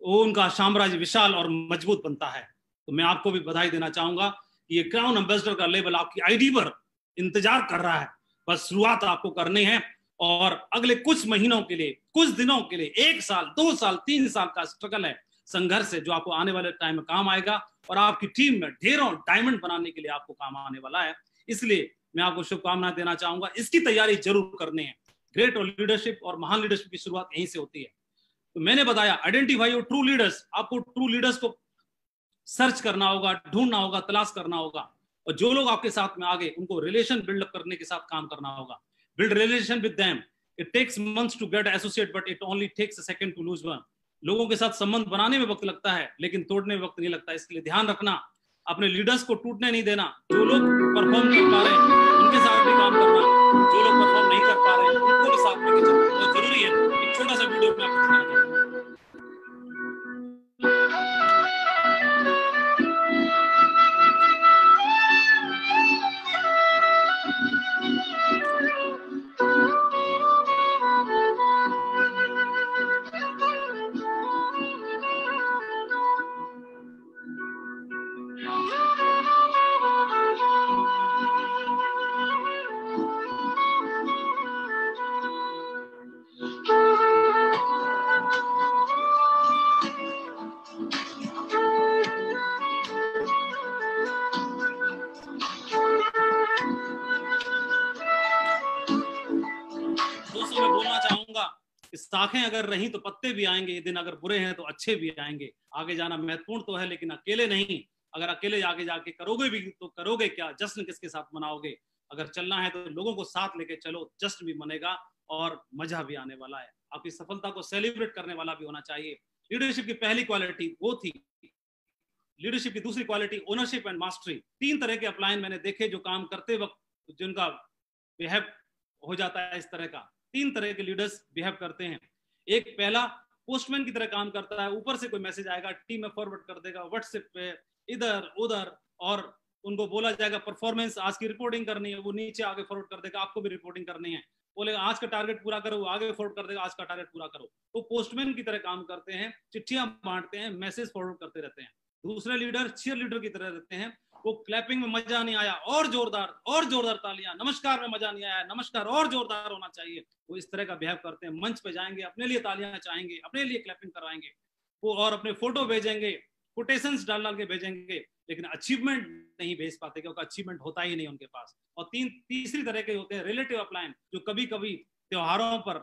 वो उनका साम्राज्य विशाल और मजबूत बनता है। तो मैं आपको भी बधाई देना चाहूंगा कि ये क्राउन एम्बेसडर का लेवल आपकी आईडी पर इंतजार कर रहा है। बस शुरुआत आपको करनी है, और अगले कुछ महीनों के लिए, कुछ दिनों के लिए, 1 साल, 2 साल, 3 साल का स्ट्रगल है, संघर्ष है, जो आपको आने वाले टाइम में काम आएगा, और आपकी टीम में ढेरों डायमंड बनाने के लिए आपको काम आने वाला है। इसलिए मैं आपको शुभकामनाएं देना चाहूंगा, इसकी तैयारी जरूर करनी है। ग्रेट और लीडरशिप और महान लीडरशिप की शुरुआत यहीं से होती है। तो मैंने बताया, आइडेंटिफाई योर ट्रू लीडर्स। आपको ट्रू लीडर्स को सर्च करना होगा, ढूंढना होगा, तलाश करना होगा, और जो लोग आपके साथ में आ गए उनको रिलेशन बिल्डअप करने के साथ काम करना होगा। Build relation with them. It takes months to get associate, but it only takes a second to lose one. लोगों के साथ संबंध बनाने में वक्त लगता है, लेकिन तोड़ने में वक्त नहीं लगता। इसलिए ध्यान रखना, अपने लीडर्स को टूटने नहीं देना। जो लोग परफॉर्म कर पा रहे हैं उनके साथ भी काम करना, जो लोग परफॉर्म नहीं कर पा रहे हैं उनको भी साथ लेके चलना बहुत जरूरी है। एक छोटा सा वीडियो में आपको दिखाना चाहूंगा। शाखें अगर रहीं तो पत्ते भी आएंगे, ये दिन अगर बुरे हैं तो अच्छे भी आएंगे। आगे जाना महत्वपूर्ण तो है, लेकिन अकेले नहीं। अगर अकेले आगे जाके करोगे भी तो करोगे क्या, जश्न किसके साथ मनाओगे? अगर चलना है तो लोगों को साथ लेके चलो, जश्न भी मनेगा और मजा भी आने वाला है। आपकी सफलता को सेलिब्रेट करने वाला भी होना चाहिए। लीडरशिप की पहली क्वालिटी वो थी। लीडरशिप की दूसरी क्वालिटी ओनरशिप एंड मास्टरी। 3 तरह के अपलाइन मैंने देखे जो काम करते वक्त जिनका बिहेव हो जाता है इस तरह का। 3 तरह के लीडर्स बिहेव करते हैं। एक पहला पोस्टमैन की तरह काम करता है, ऊपर से कोई मैसेज आएगा टीम में फॉरवर्ड कर देगा व्हाट्सएप पे, इधर उधर, और उनको बोला जाएगा परफॉर्मेंस आज की रिपोर्टिंग करनी है, वो नीचे आगे फॉरवर्ड कर देगा, आपको भी रिपोर्टिंग करनी है, बोलेगा आज का टारगेट पूरा करो, वो आगे फॉरवर्ड कर देगा आज का टारगेट पूरा करो। वो पोस्टमैन की तरह काम करते हैं, चिट्ठियां बांटते हैं, मैसेज फॉरवर्ड करते रहते हैं। दूसरे लीडर चीयर लीडर की तरह रहते हैं, वो क्लैपिंग में मजा नहीं आया और जोरदार तालियां, नमस्कार में मजा नहीं आया नमस्कार और जोरदार होना चाहिए, वो इस तरह का बिहेव करते हैं। मंच पे जाएंगे, अपने लिए तालियां चाहेंगे, अपने लिए क्लैपिंग करवाएंगे वो, और अपने फोटो भेजेंगे, कोटेशंस डाल के भेजेंगे, लेकिन अचीवमेंट नहीं भेज पाते क्योंकि अचीवमेंट होता ही नहीं उनके पास। और तीसरी तरह के होते हैं रिलेटिव अपलाइन, जो कभी कभी त्योहारों पर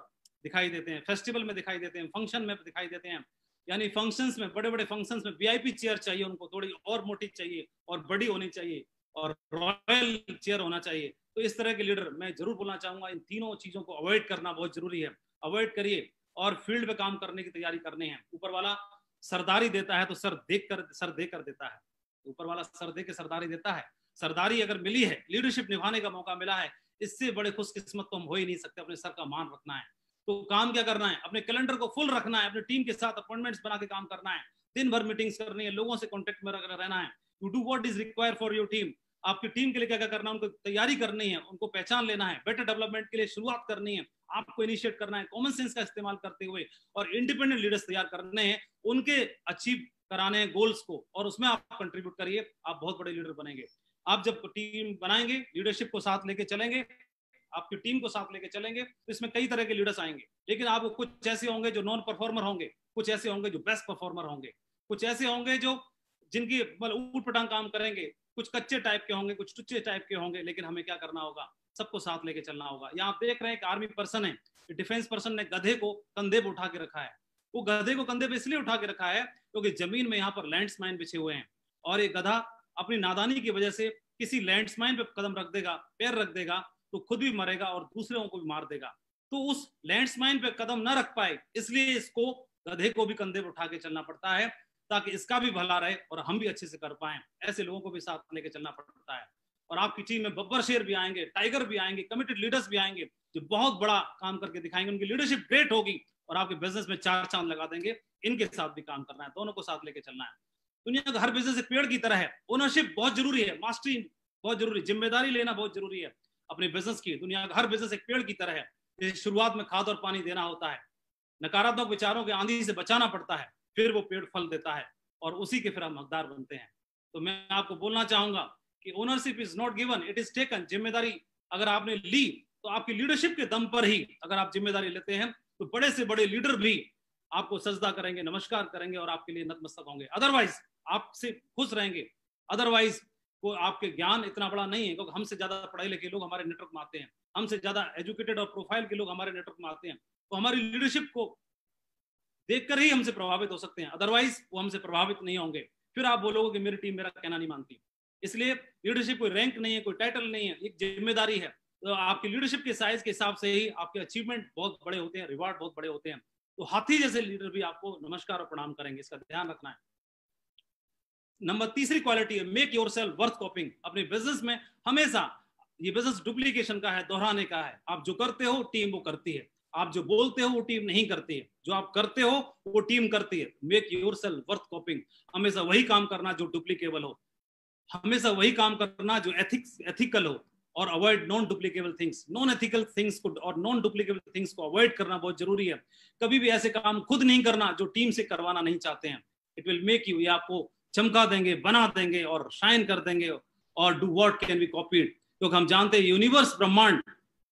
दिखाई देते हैं, फेस्टिवल में दिखाई देते हैं, फंक्शन में दिखाई देते हैं। यानी फंक्शंस में, बड़े बड़े फंक्शंस में वीआईपी चेयर चाहिए उनको, थोड़ी और मोटी चाहिए और बड़ी होनी चाहिए और रॉयल चेयर होना चाहिए। तो इस तरह के लीडर मैं जरूर बोलना चाहूंगा, इन तीनों चीजों को अवॉइड करना बहुत जरूरी है। अवॉइड करिए और फील्ड पे काम करने की तैयारी करनी है। ऊपर वाला सरदारी देता है तो सर दे कर देता है। ऊपर वाला सर दे के सरदारी देता है। सरदारी अगर मिली है, लीडरशिप निभाने का मौका मिला है, इससे बड़े खुशकिस्मत तो हम हो ही नहीं सकते। अपने सर का मान रखना है। तो काम क्या करना है, अपने कैलेंडर को फुल रखना है, अपने टीम के साथ अपॉइंटमेंट्स बना के काम करना है, दिन भर मीटिंग्स करनी है, लोगों से कांटेक्ट में रहना है। You do what is required for your team. आपकी टीम के लिए क्या क्या करना है, उनको तैयारी करनी है, उनको पहचान लेना है, बेटर डेवलपमेंट के लिए शुरुआत करनी है, आपको इनिशिएट करना है, कॉमन सेंस का इस्तेमाल करते हुए, और इंडिपेंडेंट लीडर्स तैयार करने हैं, उनके अचीव कराने हैं गोल्स को, और उसमें आप कंट्रीब्यूट करिए, आप बहुत बड़े लीडर बनेंगे। आप जब टीम बनाएंगे, लीडरशिप को साथ लेके चलेंगे, आपकी टीम को साथ लेके चलेंगे, तो इसमें कई तरह के लीडर्स आएंगे। लेकिन आप कुछ ऐसे होंगे जो नॉन परफॉर्मर होंगे, कुछ ऐसे होंगे जो बेस्ट परफॉर्मर होंगे, कुछ ऐसे होंगे जो जिनकी ऊट पटांग काम करेंगे, कुछ कच्चे टाइप के होंगे, कुछ टुच्चे टाइप के होंगे। लेकिन हमें क्या करना होगा, सबको साथ लेके चलना होगा। यहाँ आप देख रहे हैं कि आर्मी पर्सन है, डिफेंस पर्सन ने गधे को कंधे पे उठा के रखा है। वो गधे को कंधे पे इसलिए उठा के रखा है क्योंकि जमीन में यहाँ पर लैंडमाइन बिछे हुए हैं, और ये गधा अपनी नादानी की वजह से किसी लैंडमाइन पे कदम रख देगा, पैर रख देगा, तो खुद भी मरेगा और दूसरों को भी मार देगा। तो उस लैंडमाइन पे कदम न रख पाए, इसलिए इसको गधे को भी कंधे पे उठा के चलना पड़ता है, ताकि इसका भी भला रहे और हम भी अच्छे से कर पाए। ऐसे लोगों को भी साथ लेके चलना पड़ता है। और आपकी टीम में बब्बर शेर भी आएंगे, टाइगर भी आएंगे, कमिटेड लीडर्स भी आएंगे, जो बहुत बड़ा काम करके दिखाएंगे। उनकी लीडरशिप ग्रेट होगी और आपके बिजनेस में 4 चांद लगा देंगे। इनके साथ भी काम करना है, दोनों को साथ लेके चलना है। दुनिया का हर बिजनेस एक पेड़ की तरह है। ओनरशिप बहुत जरूरी है, मास्टरी बहुत जरूरी, जिम्मेदारी लेना बहुत जरूरी है अपने बिजनेस की। दुनिया का हर बिजनेस एक पेड़ की तरह है, जैसे शुरुआत में खाद और पानी देना होता है, नकारात्मक विचारों के आंधी से बचाना पड़ता है, फिर वो पेड़ फल देता है और उसी के फिर हम हकदार बनते हैं। तो मैं आपको बोलना चाहूंगा कि ownership is not given, it is taken. जिम्मेदारी अगर आपने ली तो आपकी लीडरशिप के दम पर ही अगर आप जिम्मेदारी लेते हैं तो बड़े से बड़े लीडर भी आपको सजदा करेंगे, नमस्कार करेंगे और आपके लिए नतमस्तक होंगे। अदरवाइज आपसे खुश रहेंगे। अदरवाइज को आपके ज्ञान इतना बड़ा नहीं है, क्योंकि हमसे ज्यादा पढ़े लिखे लोग हमारे नेटवर्क में आते हैं, हमसे ज्यादा एजुकेटेड और प्रोफाइल के लोग हमारे नेटवर्क में आते हैं, तो हमारी लीडरशिप को देखकर ही हमसे प्रभावित हो सकते हैं। अदरवाइज वो हमसे प्रभावित नहीं होंगे। फिर आप बोलोगे कि मेरी टीम मेरा कहना नहीं मानती। इसलिए लीडरशिप कोई रैंक नहीं है, कोई टाइटल नहीं है, एक जिम्मेदारी है। तो आपकी लीडरशिप के साइज के हिसाब से ही आपके अचीवमेंट बहुत बड़े होते हैं, रिवार्ड बहुत बड़े होते हैं। तो हाथी जैसे लीडर भी आपको नमस्कार और प्रणाम करेंगे, इसका ध्यान रखना है। नंबर तीसरी क्वालिटी है मेक योरसेल्फ वर्थ कॉपिंग। अपने बिजनेस में हमेशा, ये बिजनेस डुप्लीकेशन का है, दोहराने का है। आप जो करते हो टीम वो करती है, आप जो बोलते हो वो टीम नहीं करती है, जो आप करते हो वो टीम करती है। Make yourself worth कॉपिंग। हमेशा वही काम करना जो डुप्लीकेबल हो, हमेशा वही काम करना जो एथिकल हो, और avoid non duplicable things. Non ethical things को और नॉन डुप्लीकेबल थिंग्स को अवॉइड करना बहुत जरूरी है। कभी भी ऐसे काम खुद नहीं करना जो टीम से करवाना नहीं चाहते हैं। इट विल मेक यू, ये आपको चमका देंगे, बना देंगे और शाइन कर देंगे। और do what can be copied, क्योंकि हम जानते हैं यूनिवर्स, ब्रह्मांड,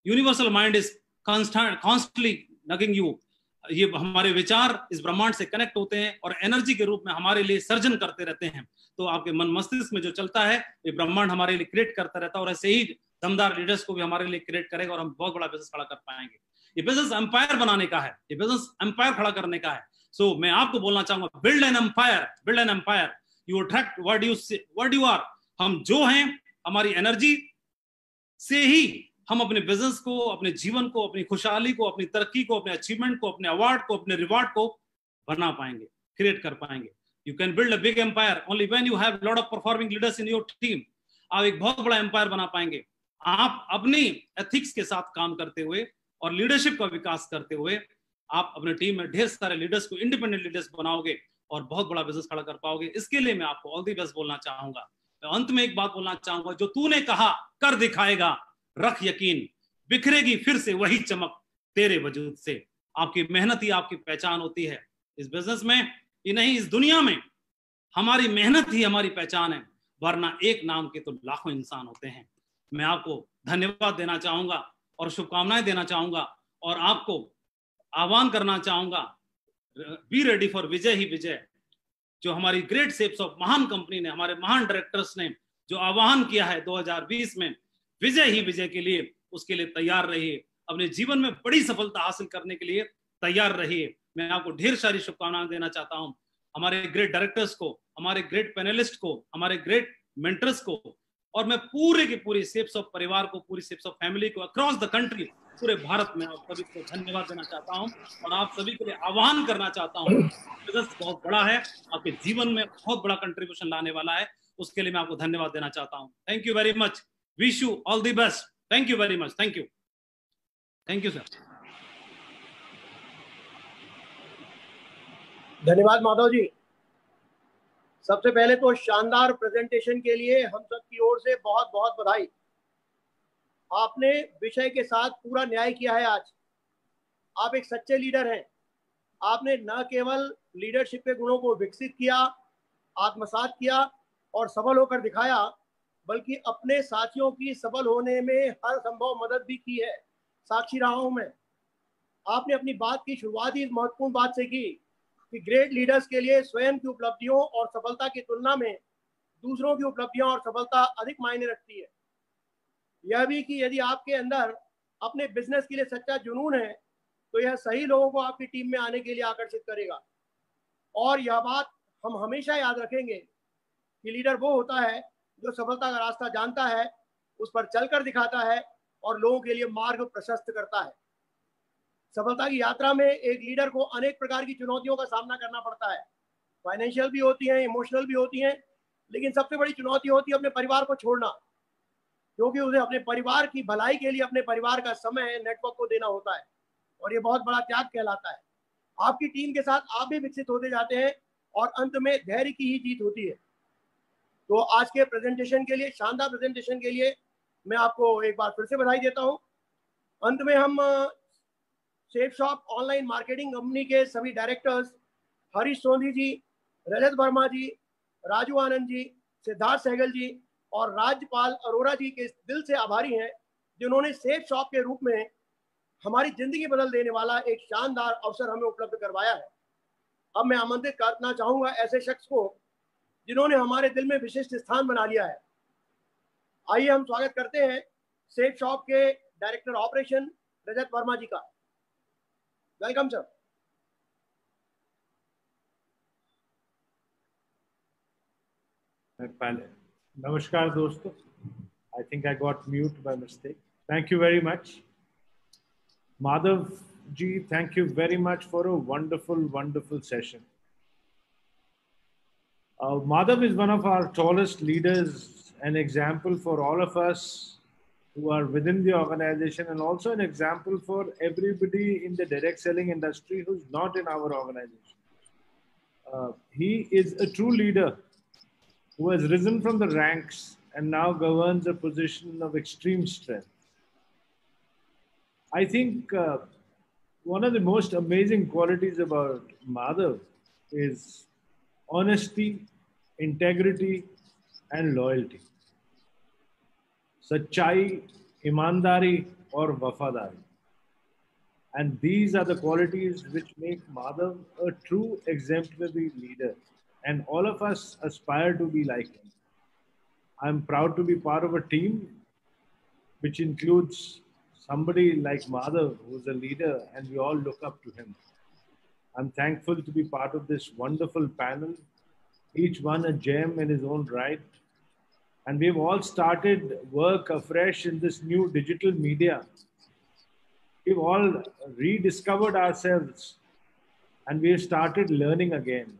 universal mind is constantly nagging you. ये हमारे विचार इस ब्रह्मांड से कनेक्ट होते हैं और एनर्जी के रूप में हमारे लिए सर्जन करते रहते हैं। तो आपके मन मस्तिष्क में जो चलता है ये ब्रह्मांड हमारे लिए क्रिएट करता रहता है, और ऐसे ही दमदार लीडर्स को भी हमारे लिए क्रिएट करेगा और हम बहुत बड़ा बिजनेस खड़ा कर पाएंगे। ये बिजनेस एम्पायर बनाने का है, ये बिजनेस एम्पायर खड़ा करने का है। सो मैं आपको बोलना चाहूंगा, build an empire, build an empire. You attract what you are. हम जो हैं, हमारी एनर्जी से ही हम अपने बिजनेस को, अपने जीवन को, अपनी खुशहाली को, अपनी तरक्की को, अपने अचीवमेंट को, अपने अवार्ड को, अपने रिवॉर्ड को बना पाएंगे, क्रिएट कर पाएंगे। You can build a big empire only when you have lot of performing leaders in your team. आप एक बहुत बड़ा एम्पायर बना पाएंगे आप अपनी एथिक्स के साथ काम करते हुए और लीडरशिप का विकास करते हुए। आप अपने टीम में ढेर सारे लीडर्स को इंडिपेंडेंट लीडर्स बनाओगे और बहुत बड़ा बिजनेस खड़ा कर पाओगे। इसके लिए मैं आपको ऑल द बेस्ट बोलना चाहूंगा। अंत में एक बात बोलना चाहूंगा, जो तूने कहा कर दिखाएगा, रख यकीन, बिखरेगी फिर से वही चमक तेरे वजूद से। आपकी मेहनत ही आपकी पहचान होती है इस बिजनेस में ही नहीं, इस दुनिया में हमारी मेहनत ही हमारी पहचान है, वरना एक नाम के तो लाखों इंसान होते हैं। मैं आपको धन्यवाद देना चाहूंगा और शुभकामनाएं देना चाहूंगा और आपको आह्वान करना चाहूंगा, बी रेडी फॉर विजय ही विजय। जो हमारी ग्रेट शेप्स ऑफ महान कंपनी ने, हमारे महान डायरेक्टर्स ने जो आह्वान किया है 2020 में विजय ही विजय के लिए, उसके लिए तैयार रहिए। अपने जीवन में बड़ी सफलता हासिल करने के लिए तैयार रहिए। मैं आपको ढेर सारी शुभकामनाएं देना चाहता हूं, हमारे ग्रेट डायरेक्टर्स को, हमारे ग्रेट पैनलिस्ट को, हमारे ग्रेट मेंटर्स को, और मैं पूरे की पूरी शेप्स ऑफ परिवार को, पूरी शेप्स ऑफ फैमिली को अक्रॉस द कंट्री, पूरे भारत में आप सभी को धन्यवाद देना चाहता हूं और आप सभी के लिए आह्वान करना चाहता हूं। बिजनेस बहुत बड़ा है, आपके जीवन में बहुत बड़ा कंट्रीब्यूशन लाने वाला है, उसके लिए मैं आपको धन्यवाद देना चाहता हूं। Thank you very much, wish you all the best. Thank you very much, thank you sir. धन्यवाद माधव जी। सबसे पहले तो शानदार प्रेजेंटेशन के लिए हम सब की ओर से बहुत बहुत बधाई। आपने विषय के साथ पूरा न्याय किया है। आज आप एक सच्चे लीडर हैं। आपने न केवल लीडरशिप के गुणों को विकसित किया, आत्मसात किया और सफल होकर दिखाया, बल्कि अपने साथियों की सफल होने में हर संभव मदद भी की है। साक्षी रहा हूं मैं। आपने अपनी बात की शुरुआत ही इस महत्वपूर्ण बात से की कि ग्रेट लीडर्स के लिए स्वयं की उपलब्धियों और सफलता की तुलना में दूसरों की उपलब्धियां और सफलता अधिक मायने रखती है। यह भी कि यदि आपके अंदर अपने बिजनेस के लिए सच्चा जुनून है तो यह सही लोगों को आपकी टीम में आने के लिए आकर्षित करेगा। और यह बात हम हमेशा याद रखेंगे कि लीडर वो होता है जो सफलता का रास्ता जानता है, उस पर चलकर दिखाता है और लोगों के लिए मार्ग प्रशस्त करता है। सफलता की यात्रा में एक लीडर को अनेक प्रकार की चुनौतियों का सामना करना पड़ता है। फाइनेंशियल भी होती हैं, इमोशनल भी होती हैं, लेकिन सबसे बड़ी चुनौती होती है अपने परिवार को छोड़ना, क्योंकि उसे अपने परिवार की भलाई के लिए अपने परिवार का समय, नेटवर्क को देना होता है और ये बहुत बड़ा त्याग कहलाता है। आपकी टीम के साथ आप भी विकसित होते जाते हैं और अंत में धैर्य की ही जीत होती है। तो आज के प्रेजेंटेशन के लिए, शानदार प्रेजेंटेशन के लिए मैं आपको एक बार फिर से बधाई देता हूं। अंत में हम shape shop online marketing company के सभी डायरेक्टर्स हरीश सोंधी जी, रजत वर्मा जी, राजू आनंद जी, सिद्धार्थ सहगल जी और राज्यपाल अरोरा जी के दिल से आभारी हैं, जिन्होंने शेप शॉप के रूप में हमारी जिंदगी बदल देने वाला एक शानदार अवसर हमें उपलब्ध करवाया है। अब मैं आमंत्रित करना चाहूंगा ऐसे शख्स को जिन्होंने हमारे दिल में विशिष्ट स्थान बना लिया है। आइए हम स्वागत करते हैं शेप शॉप के डायरेक्टर ऑपरेशन रजत वर्मा जी का। Welcome sir. Namaskar दोस्तों। I think I got mute by mistake. Thank you very much. Madhav ji, thank you very much for a wonderful, wonderful session. Madhav is one of our tallest leaders, an example for all of us who are within the organization, and also an example for everybody in the direct selling industry who's not in our organization. He is a true leader who has risen from the ranks and now governs a position of extreme strength. I think one of the most amazing qualities about Madhav is honesty, integrity, and loyalty. Sachai, imandari, or wafadari. And these are the qualities which make Madhav a true exemplary leader. And all of us aspire to be like him. I'm proud to be part of a team which includes somebody like Madhav, who's a leader, and we all look up to him. I'm thankful to be part of this wonderful panel, each one a gem in his own right. And we've all started work afresh in this new digital media. We've all rediscovered ourselves and we've started learning again.